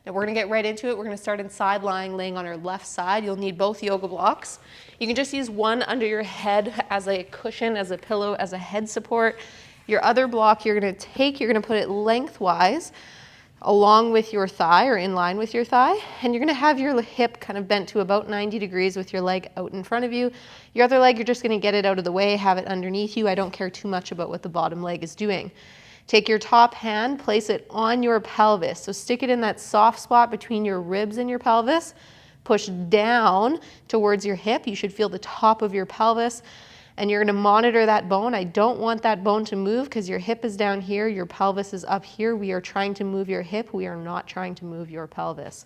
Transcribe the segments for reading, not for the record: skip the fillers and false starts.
Now we're gonna get right into it. We're gonna start in side lying, laying on our left side. You'll need both yoga blocks. You can just use one under your head as a cushion, as a pillow, as a head support. Your other block you're gonna put it lengthwise along with your thigh or in line with your thigh, and you're gonna have your hip kind of bent to about 90 degrees with your leg out in front of you. Your other leg, you're just gonna get it out of the way, have it underneath you. I don't care too much about what the bottom leg is doing. Take your top hand, place it on your pelvis. So stick it in that soft spot between your ribs and your pelvis. Push down towards your hip. You should feel the top of your pelvis. And you're gonna monitor that bone. I don't want that bone to move because your hip is down here, your pelvis is up here. We are trying to move your hip. We are not trying to move your pelvis.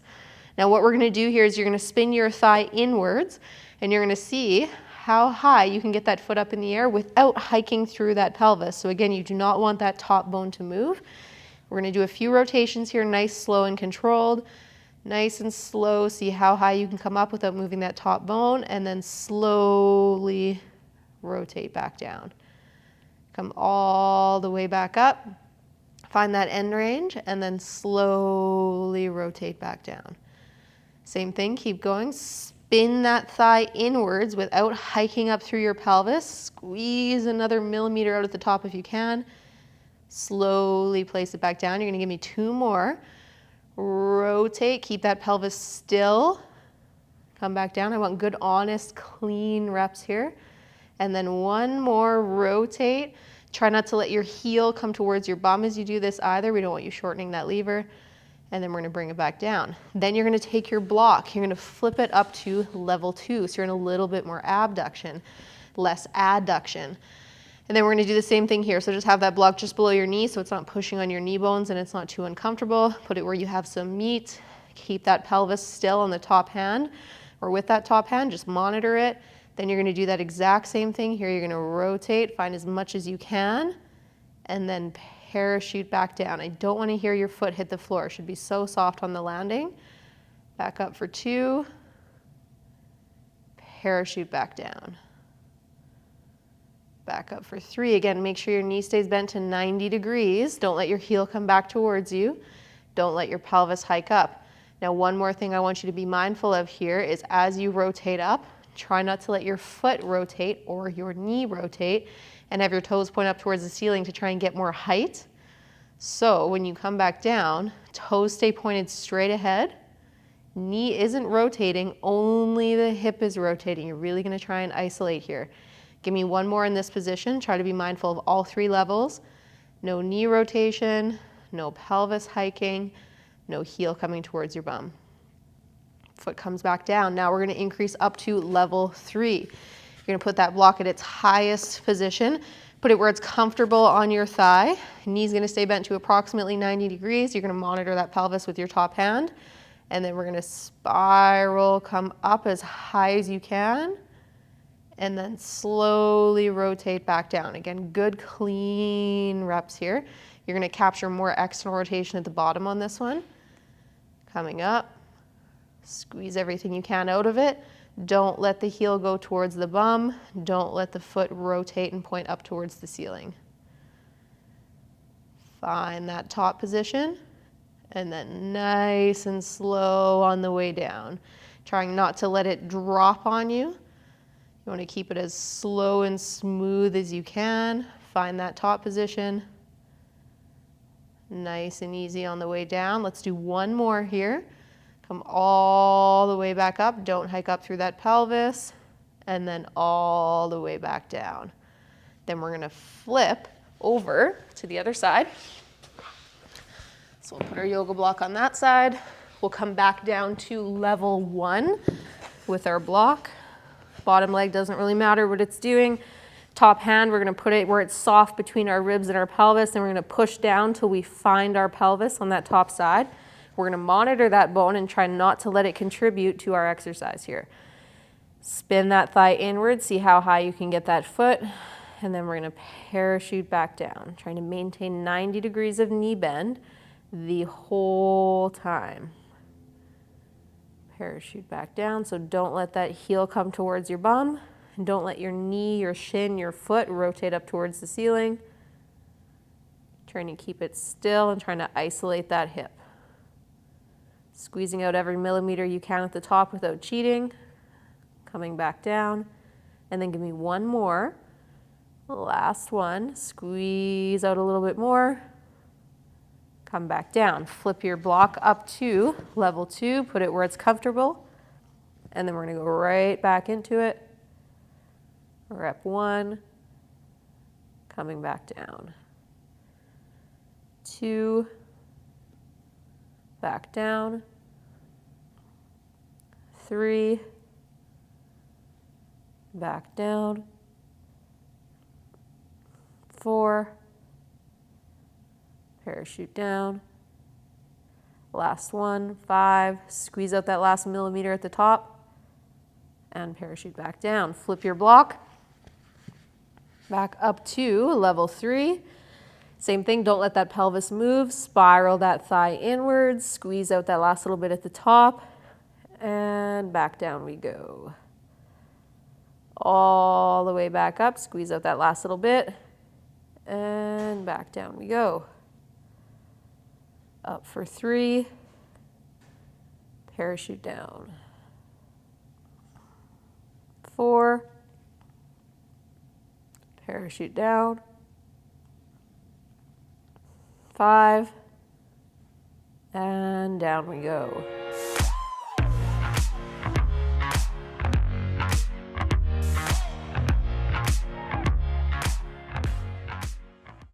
Now what we're gonna do here is you're gonna spin your thigh inwards and you're gonna see how high you can get that foot up in the air without hiking through that pelvis. So again, you do not want that top bone to move. We're gonna do a few rotations here, nice, slow, and controlled. Nice and slow, see how high you can come up without moving that top bone, and then slowly rotate back down. Come all the way back up, find that end range, and then slowly rotate back down. Same thing, keep going. Spin that thigh inwards without hiking up through your pelvis. Squeeze another millimeter out at the top if you can. Slowly place it back down. You're gonna give me 2 more. Rotate, keep that pelvis still. Come back down. I want good, honest, clean reps here. And then 1 more, rotate. Try not to let your heel come towards your bum as you do this either. We don't want you shortening that lever. And then we're gonna bring it back down. Then you're gonna take your block. You're gonna flip it up to level 2. So you're in a little bit more abduction, less adduction. And then we're gonna do the same thing here. So just have that block just below your knee so it's not pushing on your knee bones and it's not too uncomfortable. Put it where you have some meat. Keep that pelvis still on the top hand or with that top hand, just monitor it. Then you're gonna do that exact same thing here. You're gonna rotate, find as much as you can, and then parachute back down. I don't wanna hear your foot hit the floor. It should be so soft on the landing. Back up for 2, parachute back down. Back up for 3. Again, make sure your knee stays bent to 90 degrees. Don't let your heel come back towards you. Don't let your pelvis hike up. Now, one more thing I want you to be mindful of here is as you rotate up, try not to let your foot rotate or your knee rotate and have your toes point up towards the ceiling to try and get more height. So when you come back down, toes stay pointed straight ahead. Knee isn't rotating, only the hip is rotating. You're really gonna try and isolate here. Give me 1 more in this position. Try to be mindful of all 3 levels. No knee rotation, no pelvis hiking, no heel coming towards your bum. Foot comes back down. Now we're gonna increase up to level 3. You're gonna put that block at its highest position. Put it where it's comfortable on your thigh. Knee's gonna stay bent to approximately 90 degrees. You're gonna monitor that pelvis with your top hand. And then we're gonna spiral, come up as high as you can. And then slowly rotate back down. Again, good, clean reps here. You're gonna capture more external rotation at the bottom on this one. Coming up. Squeeze everything you can out of it. Don't let the heel go towards the bum. Don't let the foot rotate and point up towards the ceiling. Find that top position and then nice and slow on the way down. Trying not to let it drop on you. You want to keep it as slow and smooth as you can. Find that top position. Nice and easy on the way down. Let's do 1 more here. Come all the way back up. Don't hike up through that pelvis. And then all the way back down. Then we're gonna flip over to the other side. So we'll put our yoga block on that side. We'll come back down to level 1 with our block. Bottom leg doesn't really matter what it's doing. Top hand, we're gonna put it where it's soft between our ribs and our pelvis, and we're gonna push down till we find our pelvis on that top side. We're gonna monitor that bone and try not to let it contribute to our exercise here. Spin that thigh inward, see how high you can get that foot, and then we're gonna parachute back down, trying to maintain 90 degrees of knee bend the whole time. Parachute back down, so don't let that heel come towards your bum, and don't let your knee, your shin, your foot rotate up towards the ceiling. Trying to keep it still and trying to isolate that hip. Squeezing out every millimeter you can at the top without cheating. Coming back down. And then give me one more. Last one. Squeeze out a little bit more. Come back down. Flip your block up to level 2. Put it where it's comfortable. And then we're going to go right back into it. Rep 1. Coming back down. 2. Back down. 3. Back down. 4. Parachute down. Last one, 5. Squeeze out that last millimeter at the top. And parachute back down. Flip your block. Back up to level 3. Same thing, don't let that pelvis move. Spiral that thigh inwards. Squeeze out that last little bit at the top. And back down we go. All the way back up. Squeeze out that last little bit. And back down we go. Up for 3. Parachute down. 4. Parachute down. 5. And down we go.